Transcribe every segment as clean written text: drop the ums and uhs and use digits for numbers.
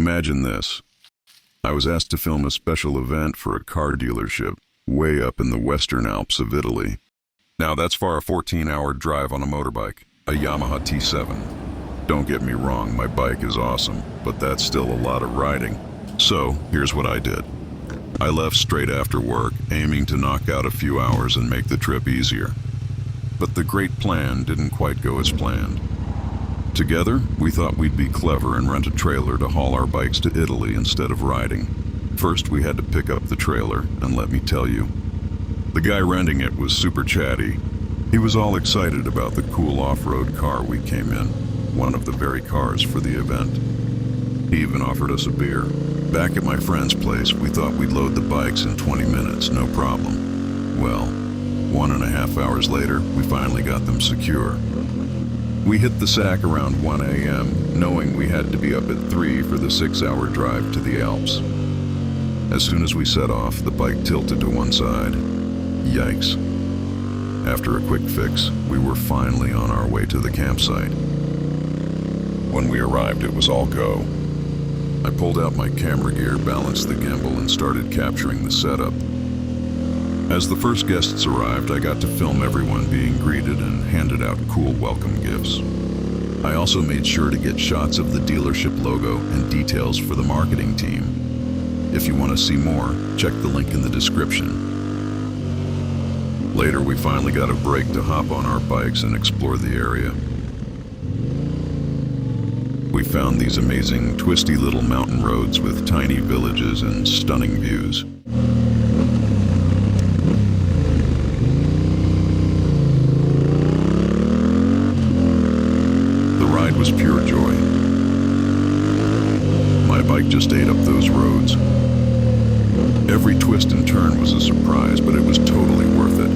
Imagine this. I was asked to film a special event for a car dealership way up in the Western Alps of Italy. Now that's far a 14-hour drive on a motorbike, a Yamaha T7. Don't get me wrong, my bike is awesome, but that's still a lot of riding. So, here's what I did. I left straight after work, aiming to knock out a few hours and make the trip easier. But the great plan didn't quite go as planned. Together, we thought we'd be clever and rent a trailer to haul our bikes to Italy instead of riding. First, we had to pick up the trailer, and let me tell you, the guy renting it was super chatty. He was all excited about the cool off-road car we came in, one of the very cars for the event. He even offered us a beer. Back at my friend's place, we thought we'd load the bikes in 20 minutes, no problem. Well, 1.5 hours later, we finally got them secure. We hit the sack around 1 a.m., knowing we had to be up at 3 for the 6-hour drive to the Alps. As soon as we set off, the bike tilted to one side. Yikes. After a quick fix, we were finally on our way to the campsite. When we arrived, it was all go. I pulled out my camera gear, balanced the gimbal, and started capturing the setup. As the first guests arrived, I got to film everyone being greeted and handed out cool welcome gifts. I also made sure to get shots of the dealership logo and details for the marketing team. If you want to see more, check the link in the description. Later, we finally got a break to hop on our bikes and explore the area. We found these amazing, twisty little mountain roads with tiny villages and stunning views. The ride was pure joy. My bike just ate up those roads. Every twist and turn was a surprise, but it was totally worth it.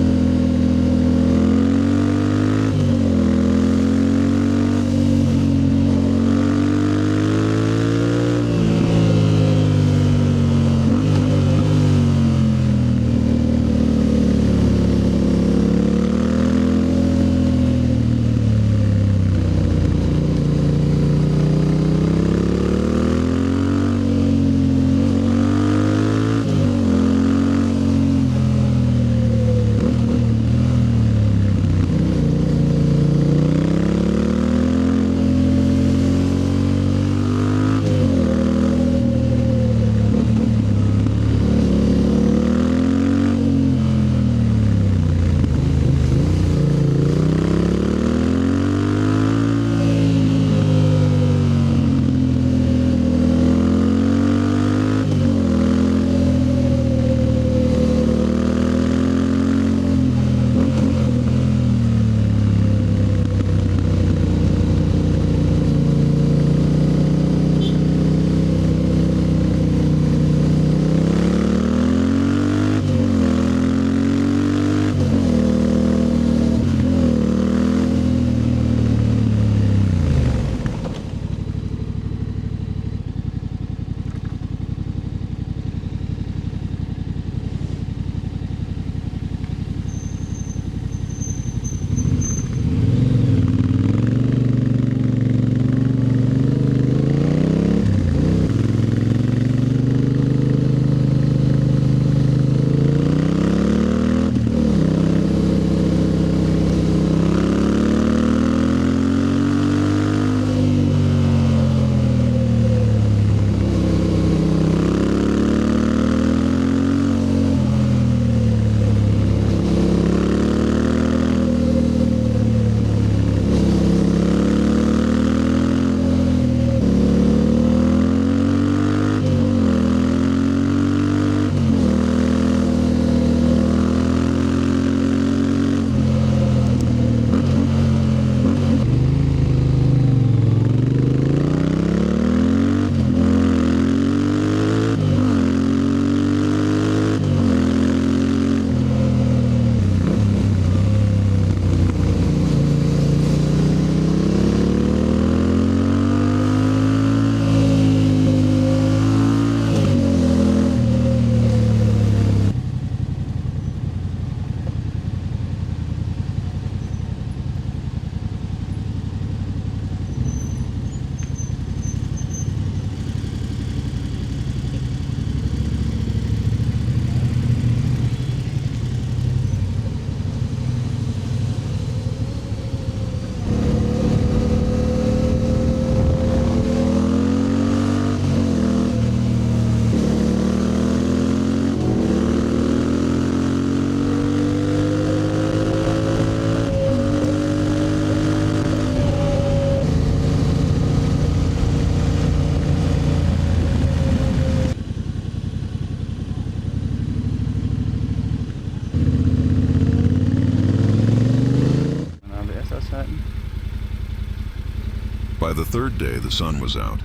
By the third day, the sun was out,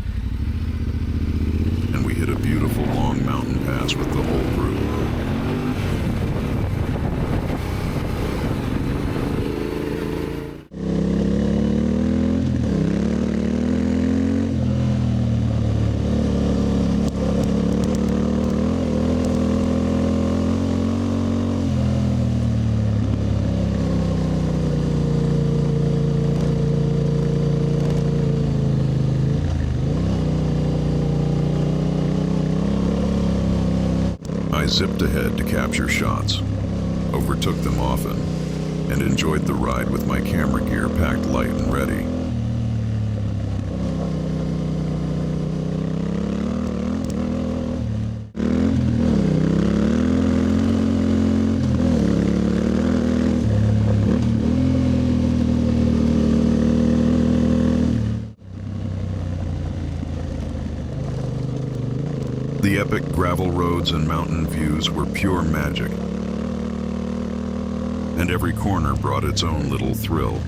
and we hit a beautiful long mountain pass with the whole group. I zipped ahead to capture shots, overtook them often, and enjoyed the ride with my camera gear packed light and ready. The epic gravel roads and mountain views were pure magic, and every corner brought its own little thrill.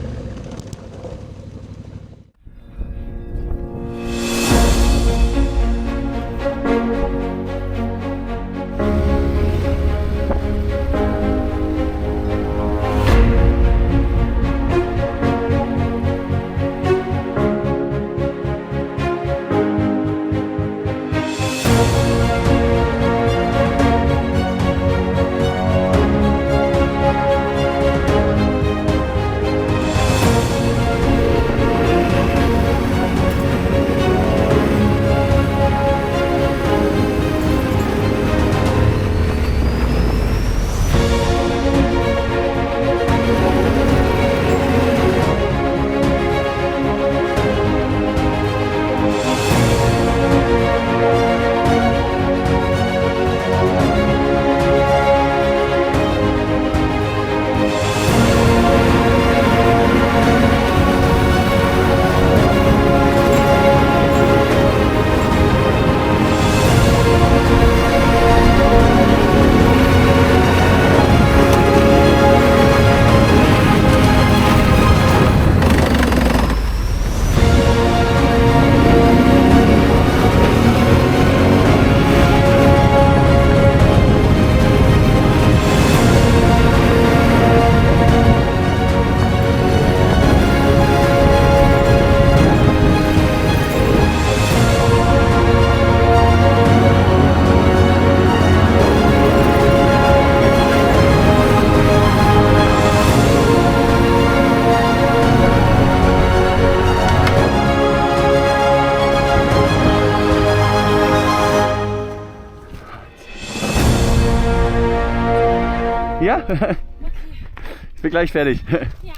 Ja? Ich bin gleich fertig. Ja.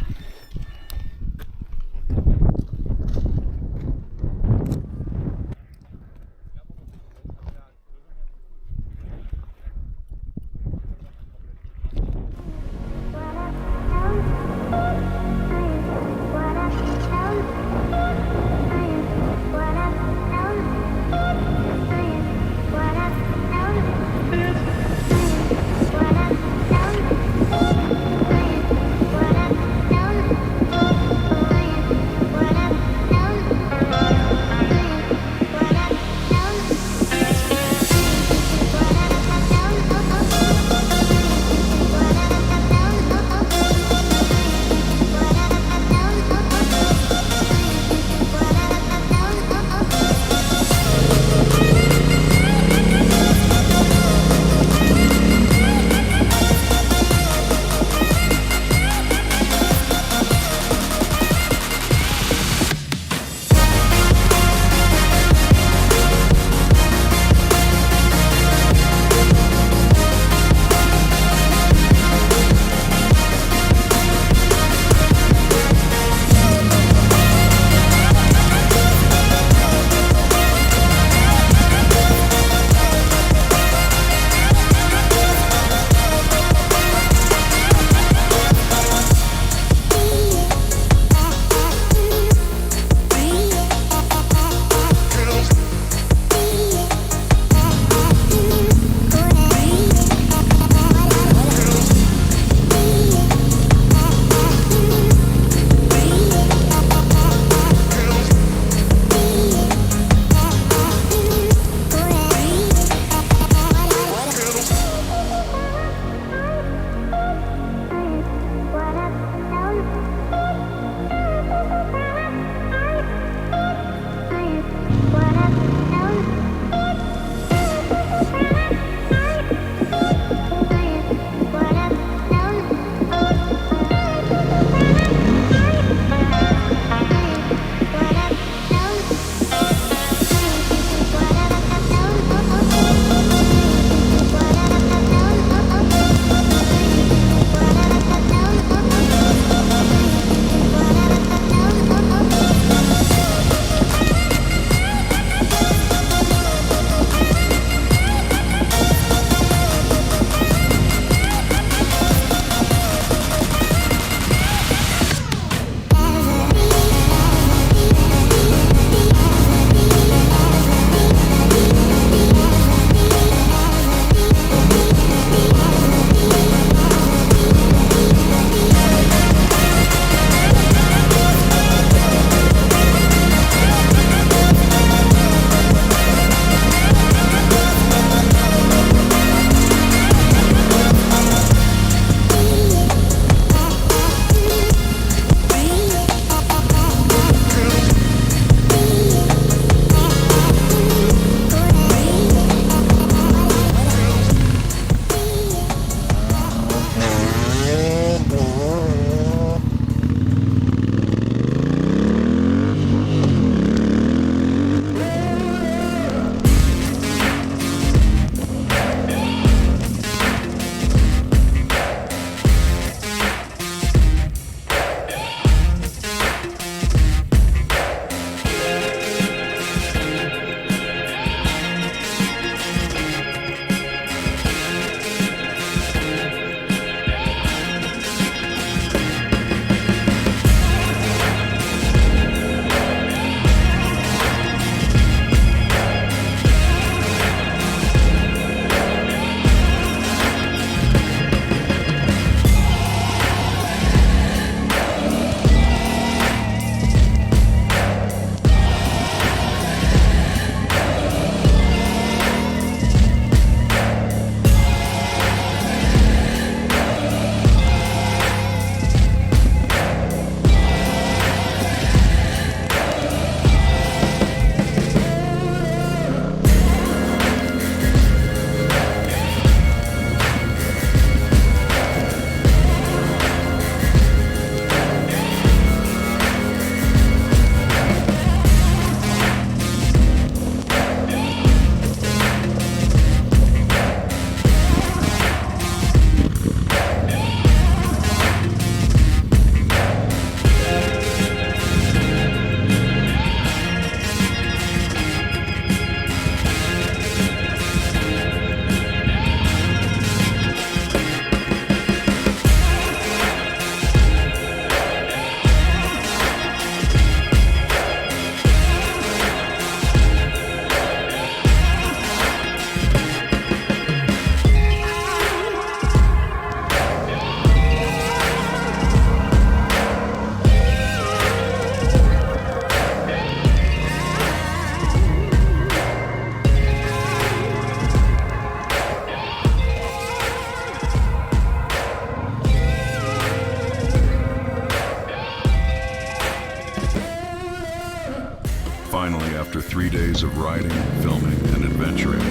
days of riding, filming, and adventuring,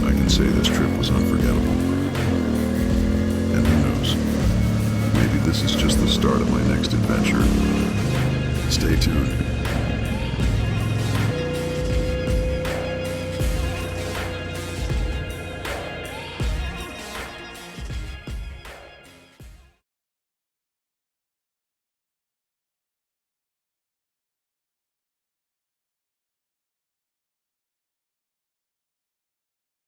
I can say this trip was unforgettable. And who knows, maybe this is just the start of my next adventure. Stay tuned.